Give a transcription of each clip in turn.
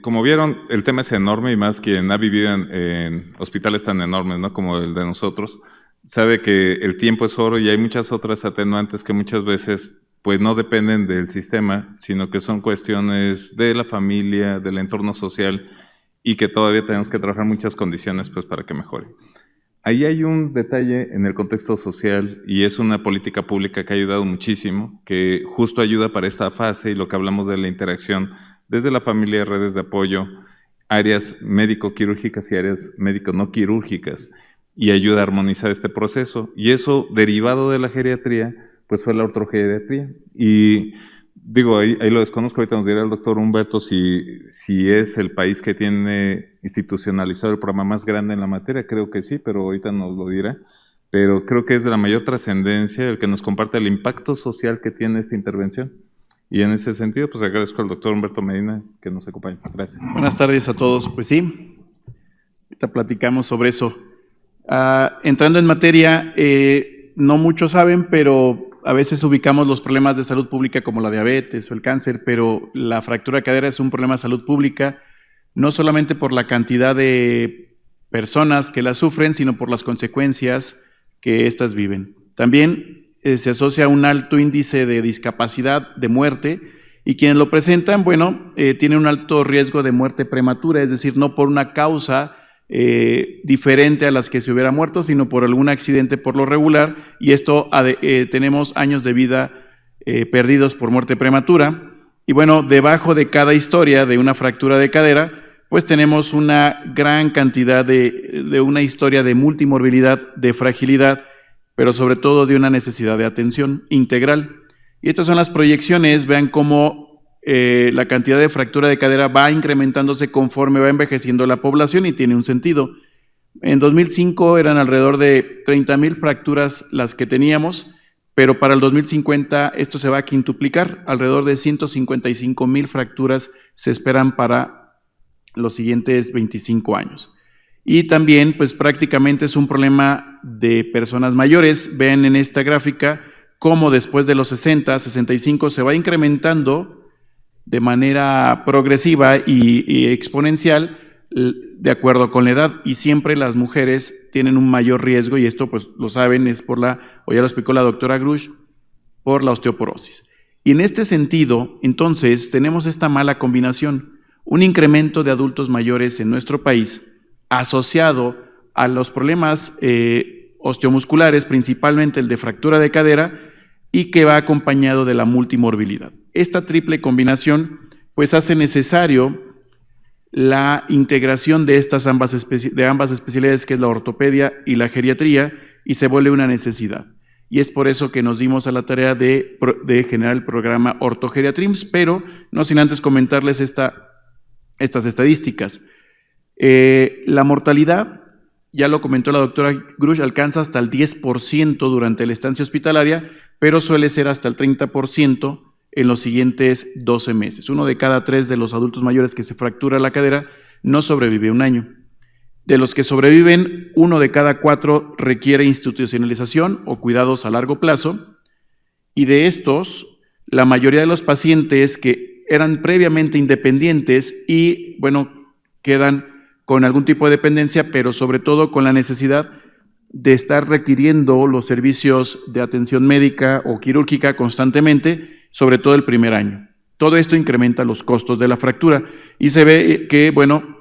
Como vieron, el tema es enorme y más quien ha vivido en hospitales tan enormes, ¿no? Como el de nosotros, sabe que el tiempo es oro y hay muchas otras atenuantes que muchas veces pues no dependen del sistema, sino que son cuestiones de la familia, del entorno social y que todavía tenemos que trabajar muchas condiciones pues para que mejore. Ahí hay un detalle en el contexto social y es una política pública que ha ayudado muchísimo, que justo ayuda para esta fase y lo que hablamos de la interacción desde la familia, redes de apoyo, áreas médico-quirúrgicas y áreas médico-no quirúrgicas, y ayuda a armonizar este proceso. Y eso, derivado de la geriatría, pues fue la ortogeriatría. Y digo, ahí lo desconozco, ahorita nos dirá el doctor Humberto si es el país que tiene institucionalizado el programa más grande en la materia, creo que sí, pero ahorita nos lo dirá. Pero creo que es de la mayor trascendencia el que nos comparte el impacto social que tiene esta intervención. Y en ese sentido, pues agradezco al doctor Humberto Medina que nos acompañe. Gracias. Buenas tardes a todos. Pues sí, ahorita platicamos sobre eso. Entrando en materia, no muchos saben, pero a veces ubicamos los problemas de salud pública como la diabetes o el cáncer, pero la fractura de cadera es un problema de salud pública, no solamente por la cantidad de personas que la sufren, sino por las consecuencias que éstas viven. También se asocia a un alto índice de discapacidad, de muerte, y quienes lo presentan, bueno, tienen un alto riesgo de muerte prematura, es decir, no por una causa diferente a las que se hubiera muerto, sino por algún accidente por lo regular, y esto tenemos años de vida perdidos por muerte prematura. Y bueno, debajo de cada historia de una fractura de cadera, pues tenemos una gran cantidad de una historia de multimorbilidad, de fragilidad, pero sobre todo de una necesidad de atención integral. Y estas son las proyecciones, vean cómo la cantidad de fractura de cadera va incrementándose conforme va envejeciendo la población y tiene un sentido. En 2005 eran alrededor de 30,000 fracturas las que teníamos, pero para el 2050 esto se va a quintuplicar, alrededor de 155,000 fracturas se esperan para los siguientes 25 años. Y también, pues prácticamente es un problema de personas mayores. Ven en esta gráfica cómo después de los 60, 65 se va incrementando de manera progresiva y exponencial de acuerdo con la edad. Y siempre las mujeres tienen un mayor riesgo, y esto pues lo saben, es por o ya lo explicó la doctora Grush, por la osteoporosis. Y en este sentido, entonces, tenemos esta mala combinación, un incremento de adultos mayores en nuestro país, asociado a los problemas osteomusculares, principalmente el de fractura de cadera, y que va acompañado de la multimorbilidad. Esta triple combinación pues hace necesario la integración de ambas especialidades, que es la ortopedia y la geriatría, y se vuelve una necesidad. Y es por eso que nos dimos a la tarea de generar el programa OrtoGeriatrims, pero no sin antes comentarles estas estadísticas. La mortalidad, ya lo comentó la doctora Grush, alcanza hasta el 10% durante la estancia hospitalaria, pero suele ser hasta el 30% en los siguientes 12 meses. 1 de cada 3 de los adultos mayores que se fractura la cadera no sobrevive un año. De los que sobreviven, 1 de cada 4 requiere institucionalización o cuidados a largo plazo, y de estos, la mayoría de los pacientes que eran previamente independientes y, bueno, quedan con algún tipo de dependencia, pero sobre todo con la necesidad de estar requiriendo los servicios de atención médica o quirúrgica constantemente, sobre todo el primer año. Todo esto incrementa los costos de la fractura y se ve que, bueno,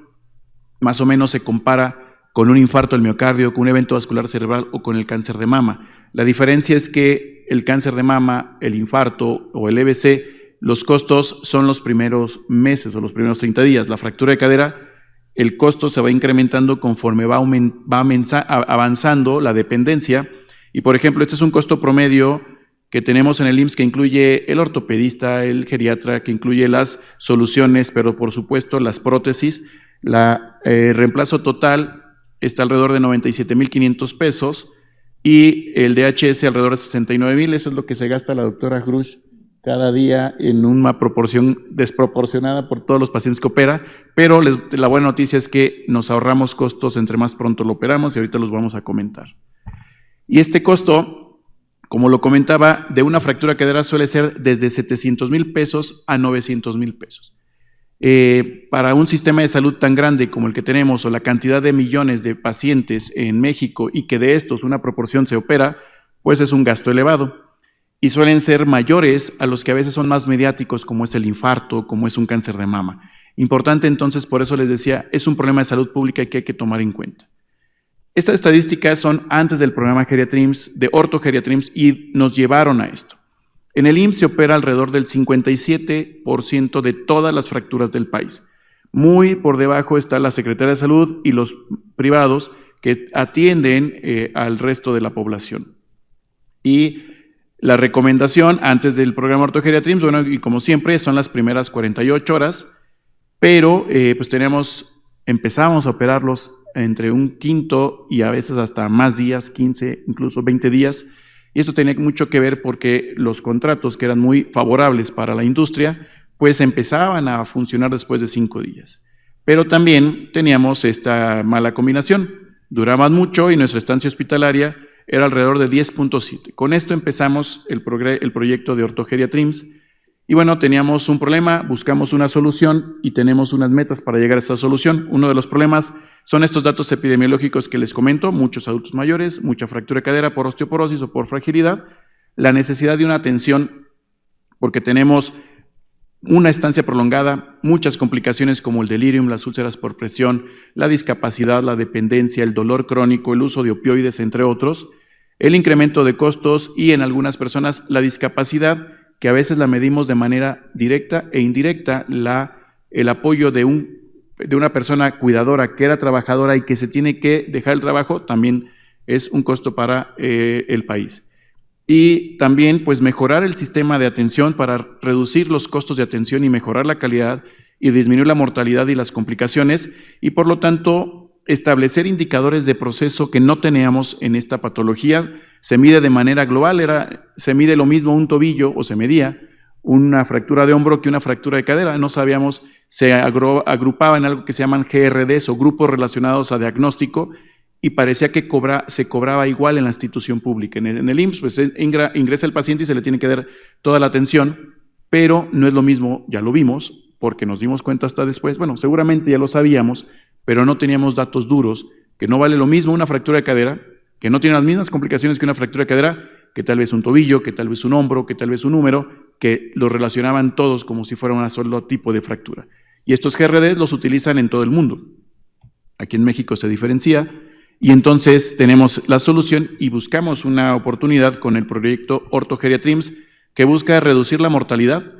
más o menos se compara con un infarto del miocardio, con un evento vascular cerebral o con el cáncer de mama. La diferencia es que el cáncer de mama, el infarto o el EBC, los costos son los primeros meses o los primeros 30 días. La fractura de cadera, el costo se va incrementando conforme va avanzando la dependencia. Y por ejemplo, este es un costo promedio que tenemos en el IMSS, que incluye el ortopedista, el geriatra, que incluye las soluciones, pero por supuesto las prótesis. Reemplazo total está alrededor de 97,500 pesos y el DHS alrededor de 69,000. Eso es lo que se gasta la doctora Grush cada día en una proporción desproporcionada por todos los pacientes que opera, pero la buena noticia es que nos ahorramos costos entre más pronto lo operamos, y ahorita los vamos a comentar. Y este costo, como lo comentaba, de una fractura de cadera suele ser desde 700,000 pesos a 900,000 pesos. Para un sistema de salud tan grande como el que tenemos o la cantidad de millones de pacientes en México y que de estos una proporción se opera, pues es un gasto elevado. Y suelen ser mayores a los que a veces son más mediáticos, como es el infarto, como es un cáncer de mama. Importante entonces, por eso les decía, es un problema de salud pública que hay que tomar en cuenta. Estas estadísticas son antes del programa Geriatrims, de Ortogeriatrims, y nos llevaron a esto. En el IMSS se opera alrededor del 57% de todas las fracturas del país. Muy por debajo está la Secretaría de Salud y los privados que atienden al resto de la población. Y la recomendación antes del programa Ortogeriatrims, bueno, y como siempre, son las primeras 48 horas, pero pues empezamos a operarlos entre un quinto y a veces hasta más días, 15, incluso 20 días, y esto tenía mucho que ver porque los contratos que eran muy favorables para la industria, pues empezaban a funcionar después de 5 días. Pero también teníamos esta mala combinación, duraban mucho y nuestra estancia hospitalaria era alrededor de 10.7. Con esto empezamos el proyecto de Ortogeriatrims. Y bueno, teníamos un problema, buscamos una solución y tenemos unas metas para llegar a esta solución. Uno de los problemas son estos datos epidemiológicos que les comento, muchos adultos mayores, mucha fractura de cadera por osteoporosis o por fragilidad, la necesidad de una atención porque tenemos una estancia prolongada, muchas complicaciones como el delirium, las úlceras por presión, la discapacidad, la dependencia, el dolor crónico, el uso de opioides, entre otros, el incremento de costos y en algunas personas la discapacidad, que a veces la medimos de manera directa e indirecta, el apoyo de una persona cuidadora que era trabajadora y que se tiene que dejar el trabajo, también es un costo para el país. Y también pues mejorar el sistema de atención para reducir los costos de atención y mejorar la calidad y disminuir la mortalidad y las complicaciones y por lo tanto establecer indicadores de proceso que no teníamos en esta patología. Se mide de manera global, se mide lo mismo un tobillo o se medía una fractura de hombro que una fractura de cadera. No sabíamos, se agrupaba en algo que se llaman GRDs o grupos relacionados a diagnóstico y parecía que se cobraba igual en la institución pública. En el IMSS pues ingresa el paciente y se le tiene que dar toda la atención, pero no es lo mismo, ya lo vimos, porque nos dimos cuenta hasta después, bueno, seguramente ya lo sabíamos, pero no teníamos datos duros, que no vale lo mismo una fractura de cadera, que no tiene las mismas complicaciones que una fractura de cadera, que tal vez un tobillo, que tal vez un hombro, que tal vez un húmero, que los relacionaban todos como si fuera un solo tipo de fractura. Y estos GRDs los utilizan en todo el mundo. Aquí en México se diferencia, y entonces tenemos la solución y buscamos una oportunidad con el proyecto Ortogeriatrims, que busca reducir la mortalidad,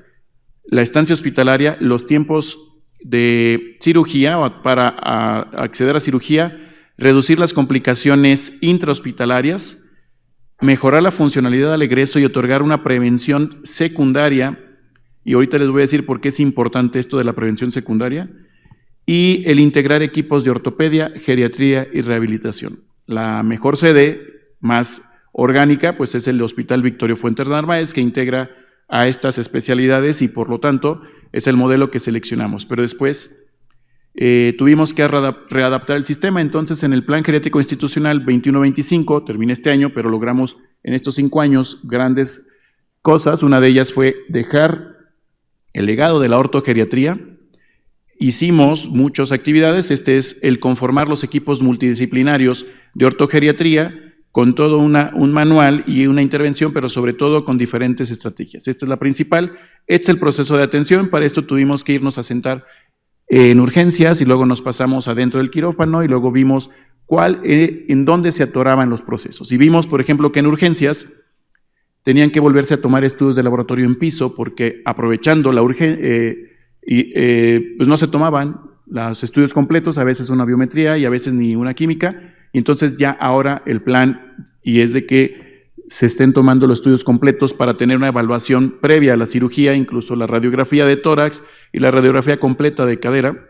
la estancia hospitalaria, los tiempos de cirugía o para acceder a cirugía, reducir las complicaciones intrahospitalarias, mejorar la funcionalidad al egreso y otorgar una prevención secundaria, y ahorita les voy a decir por qué es importante esto de la prevención secundaria, y el integrar equipos de ortopedia, geriatría y rehabilitación. La mejor sede, más orgánica, pues es el Hospital Victorio Fuentes Narváez, que integra a estas especialidades y por lo tanto es el modelo que seleccionamos. Pero después tuvimos que readaptar el sistema, entonces en el Plan Geriátrico Institucional 21-25, termina este año, pero logramos en estos 5 años grandes cosas. Una de ellas fue dejar el legado de la ortogeriatría. Hicimos muchas actividades, este es el conformar los equipos multidisciplinarios de ortogeriatría, con todo un manual y una intervención, pero sobre todo con diferentes estrategias. Esta es la principal, este es el proceso de atención. Para esto tuvimos que irnos a sentar en urgencias y luego nos pasamos adentro del quirófano y luego vimos en dónde se atoraban los procesos. Y vimos, por ejemplo, que en urgencias tenían que volverse a tomar estudios de laboratorio en piso porque aprovechando la urgencia, pues no se tomaban los estudios completos, a veces una biometría y a veces ni una química. Y entonces ya ahora el plan y es de que se estén tomando los estudios completos para tener una evaluación previa a la cirugía, incluso la radiografía de tórax y la radiografía completa de cadera.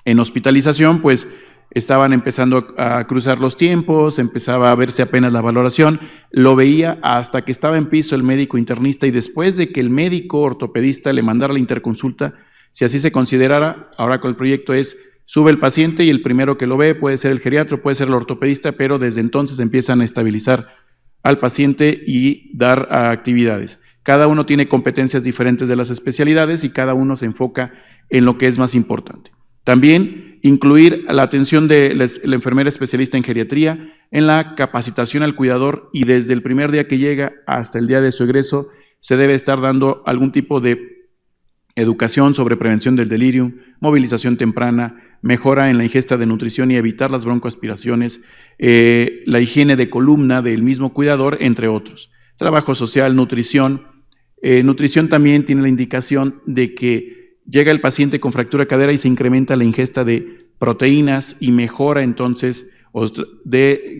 En hospitalización, pues estaban empezando a cruzar los tiempos, empezaba a verse apenas la valoración, lo veía hasta que estaba en piso el médico internista y después de que el médico ortopedista le mandara la interconsulta, si así se considerara, ahora con el proyecto sube el paciente y el primero que lo ve puede ser el geriatra, puede ser el ortopedista, pero desde entonces empiezan a estabilizar al paciente y dar actividades. Cada uno tiene competencias diferentes de las especialidades y cada uno se enfoca en lo que es más importante. También incluir la atención de la enfermera especialista en geriatría, en la capacitación al cuidador, y desde el primer día que llega hasta el día de su egreso se debe estar dando algún tipo de educación sobre prevención del delirium, movilización temprana, mejora en la ingesta de nutrición y evitar las broncoaspiraciones, la higiene de columna del mismo cuidador, entre otros. Trabajo social, nutrición. Nutrición también tiene la indicación de que llega el paciente con fractura de cadera y se incrementa la ingesta de proteínas y mejora entonces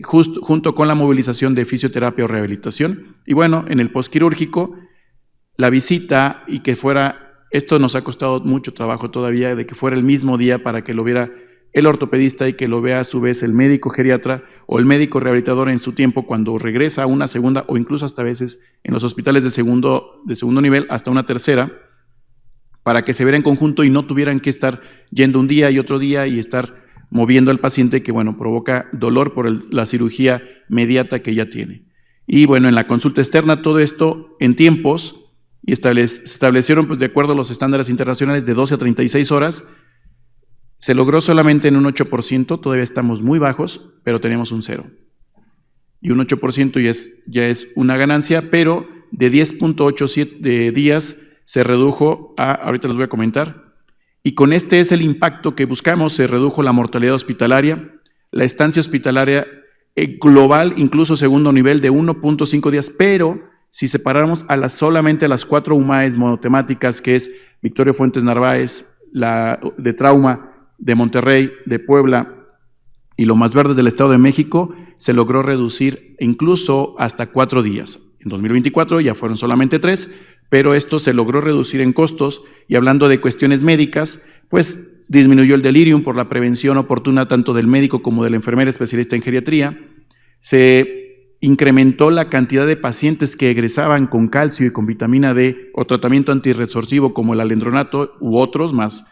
junto con la movilización de fisioterapia o rehabilitación. Y bueno, en el postquirúrgico, la visita y que fuera, esto nos ha costado mucho trabajo todavía, de que fuera el mismo día para que lo viera el ortopedista y que lo vea a su vez el médico geriatra o el médico rehabilitador en su tiempo cuando regresa a una segunda o incluso hasta veces en los hospitales de segundo nivel hasta una tercera, para que se viera en conjunto y no tuvieran que estar yendo un día y otro día y estar moviendo al paciente, que bueno, provoca dolor por la cirugía mediata que ya tiene. Y bueno, en la consulta externa todo esto en tiempos, y se establecieron pues, de acuerdo a los estándares internacionales de 12 a 36 horas, se logró solamente en un 8%, todavía estamos muy bajos, pero tenemos un 0. Y un 8% ya es una ganancia, pero de 10.87 días se redujo a, ahorita les voy a comentar, y con este es el impacto que buscamos. Se redujo la mortalidad hospitalaria, la estancia hospitalaria global, incluso segundo nivel, de 1.5 días, pero si separamos solamente a las 4 UMAES monotemáticas, que es Victorio Fuentes Narváez, la de trauma de Monterrey, de Puebla y Lomas Verdes del Estado de México, se logró reducir incluso hasta 4 días. En 2024 ya fueron solamente 3, pero esto se logró reducir en costos. Y hablando de cuestiones médicas, pues disminuyó el delirium por la prevención oportuna tanto del médico como de la enfermera especialista en geriatría. Se incrementó la cantidad de pacientes que egresaban con calcio y con vitamina D o tratamiento antirresortivo como el alendronato u otros más.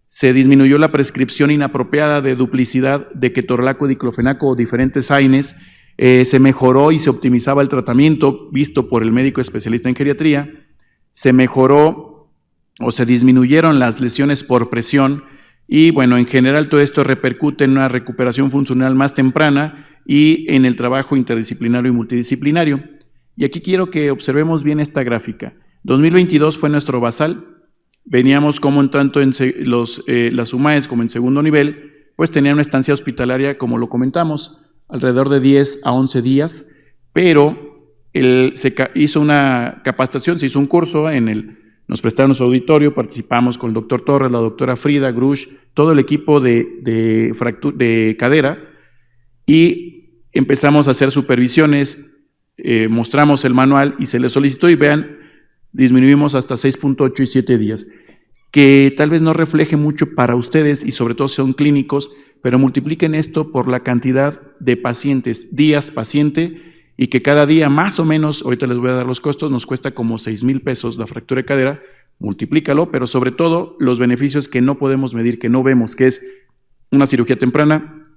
Se disminuyó la prescripción inapropiada de duplicidad de ketorolaco, diclofenaco o diferentes AINES. Se mejoró y se optimizaba el tratamiento visto por el médico especialista en geriatría. Se mejoró o se disminuyeron las lesiones por presión y bueno, en general todo esto repercute en una recuperación funcional más temprana y en el trabajo interdisciplinario y multidisciplinario. Y aquí quiero que observemos bien esta gráfica. 2022 fue nuestro basal. Veníamos como tanto en las UMAES como en segundo nivel, pues tenían una estancia hospitalaria, como lo comentamos, alrededor de 10 a 11 días, pero se hizo una capacitación, se hizo un curso, nos prestaron su auditorio, participamos con el doctor Torres, la doctora Frida, Grush, todo el equipo de cadera, y empezamos a hacer supervisiones, mostramos el manual y se les solicitó y vean, disminuimos hasta 6.8 y 7 días, que tal vez no refleje mucho para ustedes y sobre todo son clínicos, pero multipliquen esto por la cantidad de pacientes, días paciente, y que cada día más o menos, ahorita les voy a dar los costos, nos cuesta como 6,000 pesos la fractura de cadera, multiplícalo, pero sobre todo los beneficios que no podemos medir, que no vemos, que es una cirugía temprana,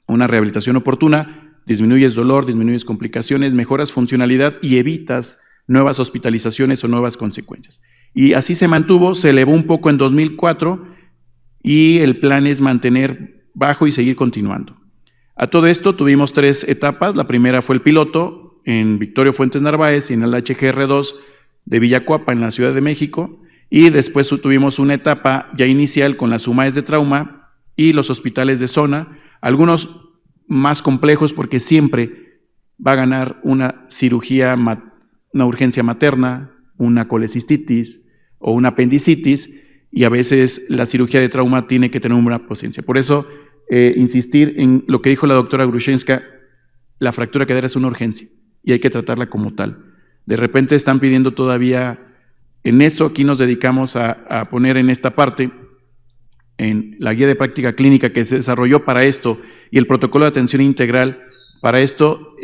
una rehabilitación oportuna, disminuyes dolor, disminuyes complicaciones, mejoras funcionalidad y evitas nuevas hospitalizaciones o nuevas consecuencias. Y así se mantuvo, se elevó un poco en 2004 y el plan es mantener bajo y seguir continuando. A todo esto tuvimos 3 etapas. La primera fue el piloto en Victorio Fuentes Narváez y en el HGR2 de Villacuapa en la Ciudad de México, y después tuvimos una etapa ya inicial con las UMAES de trauma y los hospitales de zona, algunos más complejos porque siempre va a ganar una cirugía, una urgencia materna, una colecistitis o una apendicitis, y a veces la cirugía de trauma tiene que tener una paciencia. Por eso, insistir en lo que dijo la doctora Grushenska, la fractura de cadera es una urgencia y hay que tratarla como tal. De repente están pidiendo todavía, en eso aquí nos dedicamos a poner en esta parte, en la guía de práctica clínica que se desarrolló para esto y el protocolo de atención integral para esto,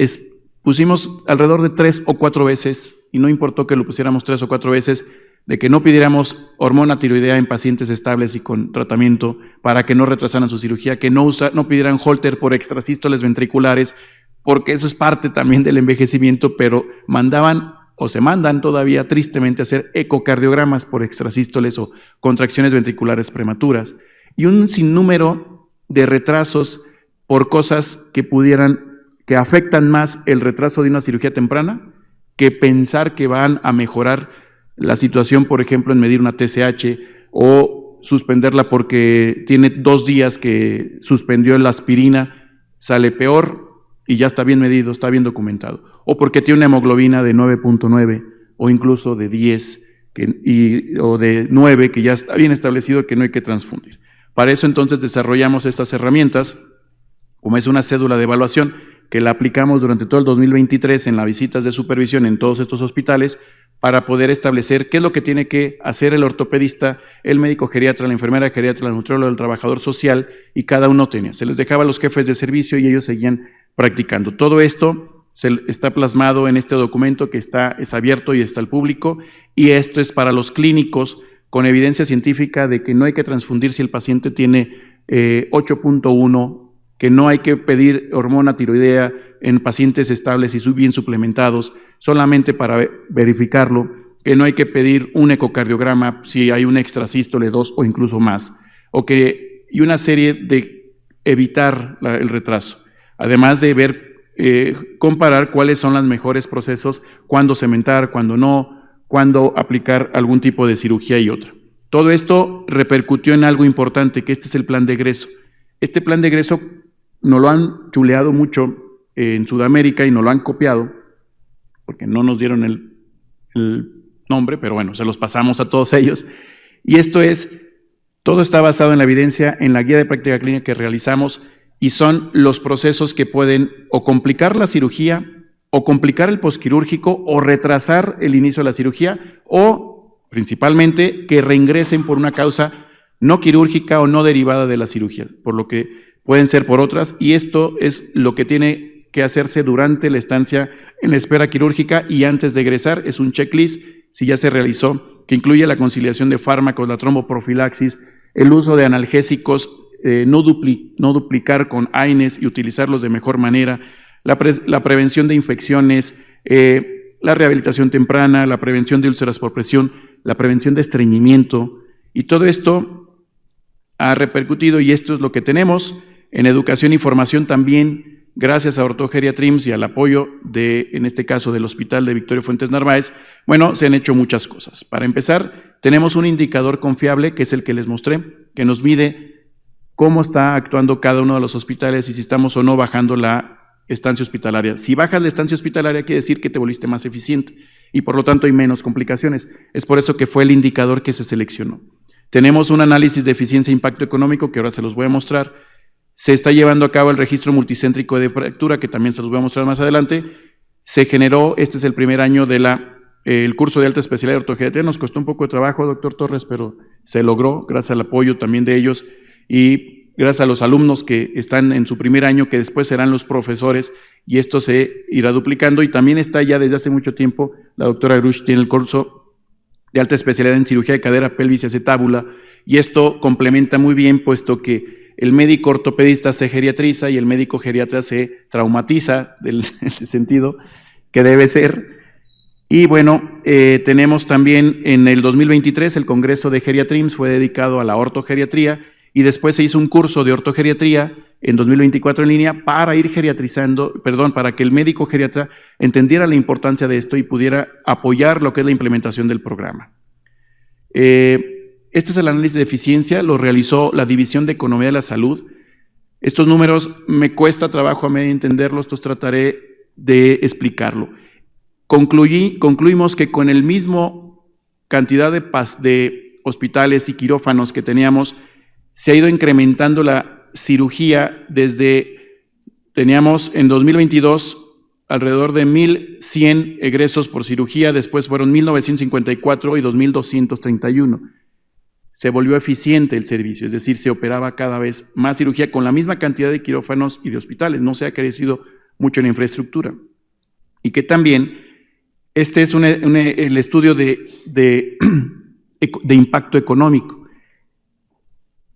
pusimos alrededor de 3 o 4 veces, y no importó que lo pusiéramos 3 o 4 veces, de que no pidiéramos hormona tiroidea en pacientes estables y con tratamiento para que no retrasaran su cirugía, que no pidieran Holter por extrasístoles ventriculares, porque eso es parte también del envejecimiento, pero mandaban o se mandan todavía tristemente a hacer ecocardiogramas por extrasístoles o contracciones ventriculares prematuras, y un sinnúmero de retrasos por cosas que afectan más el retraso de una cirugía temprana que pensar que van a mejorar la situación, por ejemplo, en medir una TSH o suspenderla porque tiene 2 días que suspendió la aspirina, sale peor y ya está bien medido, está bien documentado. O porque tiene una hemoglobina de 9.9 o incluso de 10 o de 9, que ya está bien establecido que no hay que transfundir. Para eso entonces desarrollamos estas herramientas, como es una cédula de evaluación, que la aplicamos durante todo el 2023 en las visitas de supervisión en todos estos hospitales, para poder establecer qué es lo que tiene que hacer el ortopedista, el médico geriatra, la enfermera geriatra, el nutriólogo, el trabajador social, y cada uno tenía. Se les dejaba a los jefes de servicio y ellos seguían practicando. Todo esto está plasmado en este documento que es abierto y está al público, y esto es para los clínicos con evidencia científica de que no hay que transfundir si el paciente tiene 8.1, que no hay que pedir hormona tiroidea en pacientes estables y bien suplementados, solamente para verificarlo, que no hay que pedir un ecocardiograma si hay un extrasístole 2 o incluso más, y una serie de evitar el retraso, además de ver, comparar cuáles son los mejores procesos, cuándo cementar, cuándo no, cuándo aplicar algún tipo de cirugía y otra. Todo esto repercutió en algo importante, que este es el plan de egreso. Este plan de egreso nos lo han chuleado mucho en Sudamérica y nos lo han copiado, porque no nos dieron el nombre, pero bueno, se los pasamos a todos ellos. Y todo está basado en la evidencia, en la guía de práctica clínica que realizamos, y son los procesos que pueden o complicar la cirugía, o complicar el posquirúrgico, o retrasar el inicio de la cirugía, o principalmente que reingresen por una causa no quirúrgica o no derivada de la cirugía, por lo que pueden ser por otras, y esto es lo que tiene que hacerse durante la estancia en la espera quirúrgica y antes de egresar. Es un checklist, si ya se realizó, que incluye la conciliación de fármacos, la tromboprofilaxis, el uso de analgésicos, no duplicar con AINES y utilizarlos de mejor manera, la prevención de infecciones, la rehabilitación temprana, la prevención de úlceras por presión, la prevención de estreñimiento, y todo esto ha repercutido, y esto es lo que tenemos. En educación y formación también, gracias a OrtoGeriatrims y al apoyo en este caso del Hospital de Victorio Fuentes Narváez, bueno, se han hecho muchas cosas. Para empezar, tenemos un indicador confiable, que es el que les mostré, que nos mide cómo está actuando cada uno de los hospitales y si estamos o no bajando la estancia hospitalaria. Si bajas la estancia hospitalaria, quiere decir que te volviste más eficiente y por lo tanto hay menos complicaciones. Es por eso que fue el indicador que se seleccionó. Tenemos un análisis de eficiencia e impacto económico, que ahora se los voy a mostrar. Se está llevando a cabo el registro multicéntrico de fractura, que también se los voy a mostrar más adelante. Se generó, este es el primer año el curso de alta especialidad de ortogeriatría. Nos costó un poco de trabajo, doctor Torres, pero se logró gracias al apoyo también de ellos y gracias a los alumnos que están en su primer año, que después serán los profesores, y esto se irá duplicando. Y también está ya desde hace mucho tiempo, la doctora Grush tiene el curso de alta especialidad en cirugía de cadera, pelvis y acetábula, y esto complementa muy bien, puesto que el médico ortopedista se geriatriza y el médico geriatra se traumatiza, del sentido que debe ser. Y bueno, tenemos también en el 2023 el Congreso de Geriatrims fue dedicado a la ortogeriatría, y después se hizo un curso de ortogeriatría en 2024 en línea para ir para que el médico geriatra entendiera la importancia de esto y pudiera apoyar lo que es la implementación del programa. Este es el análisis de eficiencia, lo realizó la División de Economía de la Salud. Estos números me cuesta trabajo a mí entenderlos, trataré de explicarlo. Concluimos que con el mismo cantidad de hospitales y quirófanos que teníamos, se ha ido incrementando la cirugía teníamos en 2022 alrededor de 1,100 egresos por cirugía, después fueron 1,954 y 2,231. Se volvió eficiente el servicio, es decir, se operaba cada vez más cirugía con la misma cantidad de quirófanos y de hospitales, no se ha crecido mucho en la infraestructura. Y que también, este es el estudio de impacto económico.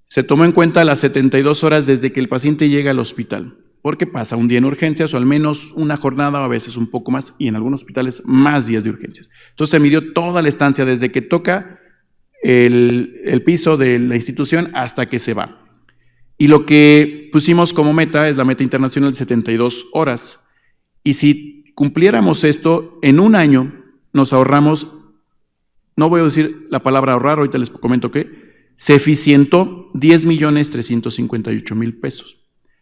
Se tomó en cuenta las 72 horas desde que el paciente llega al hospital. porque pasa un día en urgencias o al menos una jornada o a veces un poco más y en algunos hospitales más días de urgencias. Entonces se midió toda la estancia desde que toca el piso de la institución hasta que se va. Y lo que pusimos como meta es la meta internacional de 72 horas. Y si cumpliéramos esto, en un año nos ahorramos, no voy a decir la palabra ahorrar, ahorita les comento qué, se eficientó 10,358,000 pesos,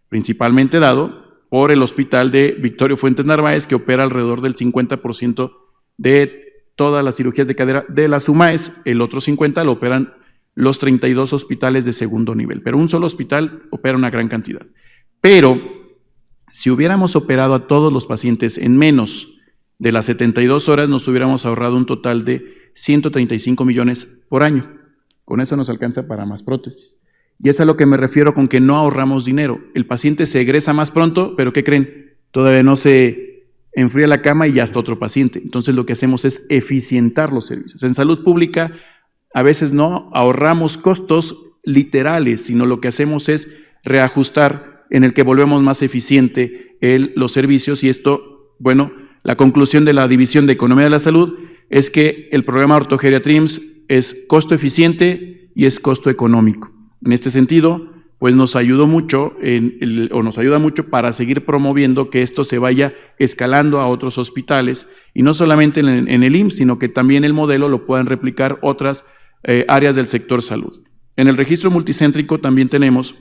principalmente dado por el hospital de Victorio Fuentes Narváez, que opera alrededor del 50% de todas las cirugías de cadera de la SUMAES, el otro 50% lo operan los 32 hospitales de segundo nivel, pero un solo hospital opera una gran cantidad. Pero si hubiéramos operado a todos los pacientes en menos de las 72 horas, nos hubiéramos ahorrado un total de 135 millones por año. Con eso nos alcanza para más prótesis. Y es a lo que me refiero con que no ahorramos dinero. El paciente se egresa más pronto, pero ¿qué creen? Todavía no se enfría la cama y ya está otro paciente. Entonces lo que hacemos es eficientar los servicios. En salud pública a veces no ahorramos costos literales, sino lo que hacemos es reajustar en el que volvemos más eficiente los servicios. Y esto, bueno, la conclusión de la División de Economía de la Salud es que el programa OrtoGeriaTRIMS es costo eficiente y es costo económico. En este sentido, pues nos ayudó mucho, nos ayuda mucho para seguir promoviendo que esto se vaya escalando a otros hospitales, y no solamente en el IMSS, sino que también el modelo lo puedan replicar otras áreas del sector salud. En el registro multicéntrico también tenemos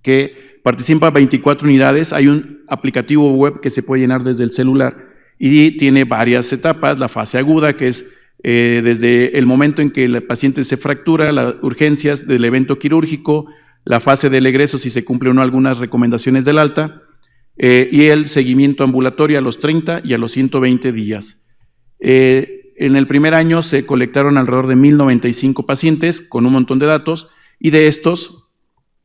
que participan 24 unidades, hay un aplicativo web que se puede llenar desde el celular y tiene varias etapas, la fase aguda, que es desde el momento en que el paciente se fractura, las urgencias del evento quirúrgico, la fase del egreso, si se cumple o no algunas recomendaciones del alta, y el seguimiento ambulatorio a los 30 y a los 120 días. En el primer año se colectaron alrededor de 1,095 pacientes con un montón de datos, y de estos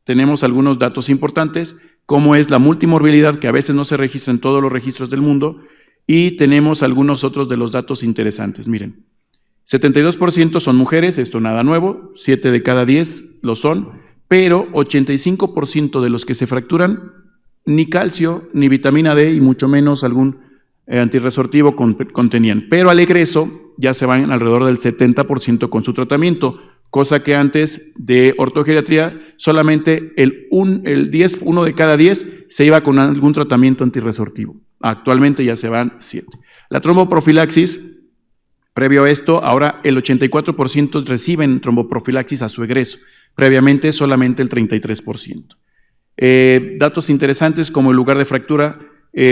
tenemos algunos datos importantes, como es la multimorbilidad, que a veces no se registra en todos los registros del mundo, y tenemos algunos otros de los datos interesantes. Miren, 72% son mujeres, esto nada nuevo, 7 de cada 10 lo son, pero 85% de los que se fracturan, ni calcio, ni vitamina D, y mucho menos algún antirresortivo contenían. Pero al egreso ya se van alrededor del 70% con su tratamiento, cosa que antes de ortogeriatría solamente uno de cada 10 se iba con algún tratamiento antirresortivo. Actualmente ya se van 7. La tromboprofilaxis, previo a esto, ahora el 84% reciben tromboprofilaxis a su egreso. Previamente solamente el 33%. Datos interesantes como el lugar de fractura,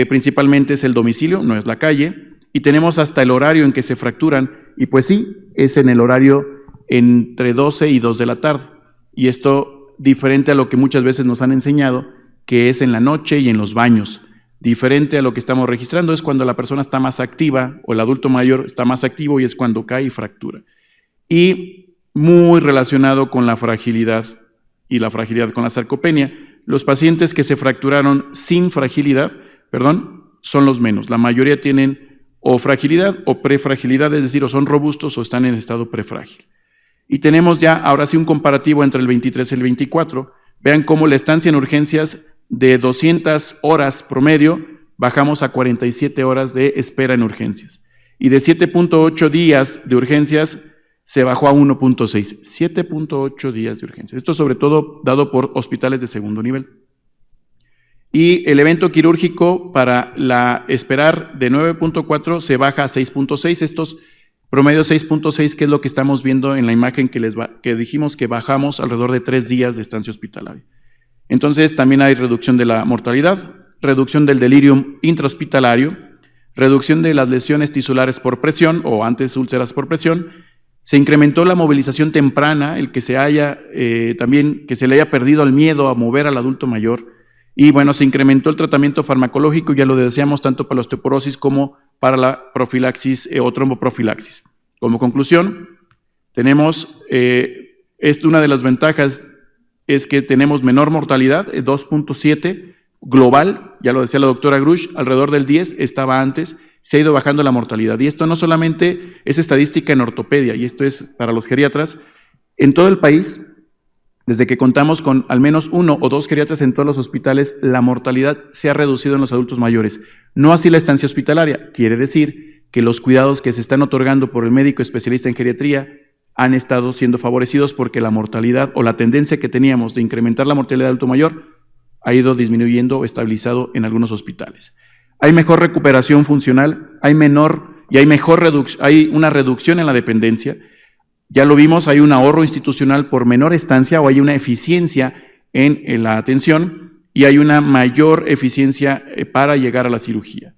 principalmente es el domicilio, no es la calle, y tenemos hasta el horario en que se fracturan, y pues sí, es en el horario entre 12 y 2 de la tarde. Y esto diferente a lo que muchas veces nos han enseñado, que es en la noche y en los baños. Diferente a lo que estamos registrando es cuando la persona está más activa o el adulto mayor está más activo y es cuando cae y fractura. Y muy relacionado con la fragilidad y la fragilidad con la sarcopenia, los pacientes que se fracturaron sin fragilidad, son los menos. La mayoría tienen o fragilidad o prefragilidad, es decir, o son robustos o están en estado prefrágil. Y tenemos ya ahora sí un comparativo entre el 23 y el 24. Vean cómo la estancia en urgencias de 200 horas promedio, bajamos a 47 horas de espera en urgencias. Y de 7.8 días de urgencias, se bajó a 1.6. 7.8 días de urgencias. Esto sobre todo dado por hospitales de segundo nivel. Y el evento quirúrgico para esperar de 9.4 se baja a 6.6. Estos promedios 6.6, que es lo que estamos viendo en la imagen que dijimos que bajamos alrededor de 3 días de estancia hospitalaria. Entonces también hay reducción de la mortalidad, reducción del delirium intrahospitalario, reducción de las lesiones tisulares por presión o antes úlceras por presión. Se incrementó la movilización temprana, el que se haya también que se le haya perdido el miedo a mover al adulto mayor. Y bueno, se incrementó el tratamiento farmacológico, ya lo decíamos, tanto para la osteoporosis como para la profilaxis o tromboprofilaxis. Como conclusión, tenemos una de las ventajas es que tenemos menor mortalidad, 2.7 global, ya lo decía la doctora Grush, alrededor del 10 estaba antes, se ha ido bajando la mortalidad. Y esto no solamente es estadística en ortopedia, y esto es para los geriatras. En todo el país, Desde que contamos con al menos 1 o 2 geriatras en todos los hospitales, la mortalidad se ha reducido en los adultos mayores. No así la estancia hospitalaria. Quiere decir que los cuidados que se están otorgando por el médico especialista en geriatría han estado siendo favorecidos porque la mortalidad o la tendencia que teníamos de incrementar la mortalidad del adulto mayor ha ido disminuyendo o estabilizado en algunos hospitales. Hay mejor recuperación funcional, hay una reducción en la dependencia. Ya lo vimos, hay un ahorro institucional por menor estancia o hay una eficiencia en la atención y hay una mayor eficiencia para llegar a la cirugía.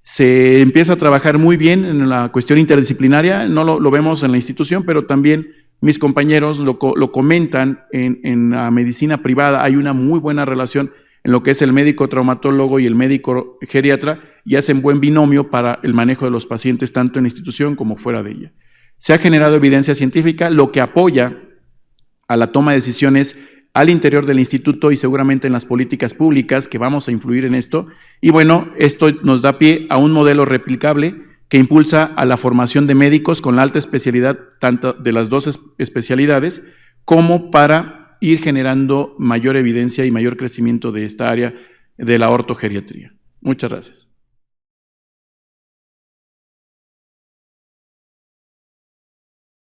Se empieza a trabajar muy bien en la cuestión interdisciplinaria, no lo vemos en la institución, pero también mis compañeros lo comentan en la medicina privada. Hay una muy buena relación en lo que es el médico traumatólogo y el médico geriatra y hacen buen binomio para el manejo de los pacientes tanto en la institución como fuera de ella. Se ha generado evidencia científica, lo que apoya a la toma de decisiones al interior del instituto y seguramente en las políticas públicas que vamos a influir en esto. Y bueno, esto nos da pie a un modelo replicable que impulsa a la formación de médicos con la alta especialidad, tanto de las dos especialidades, como para ir generando mayor evidencia y mayor crecimiento de esta área de la ortogeriatría. Muchas gracias.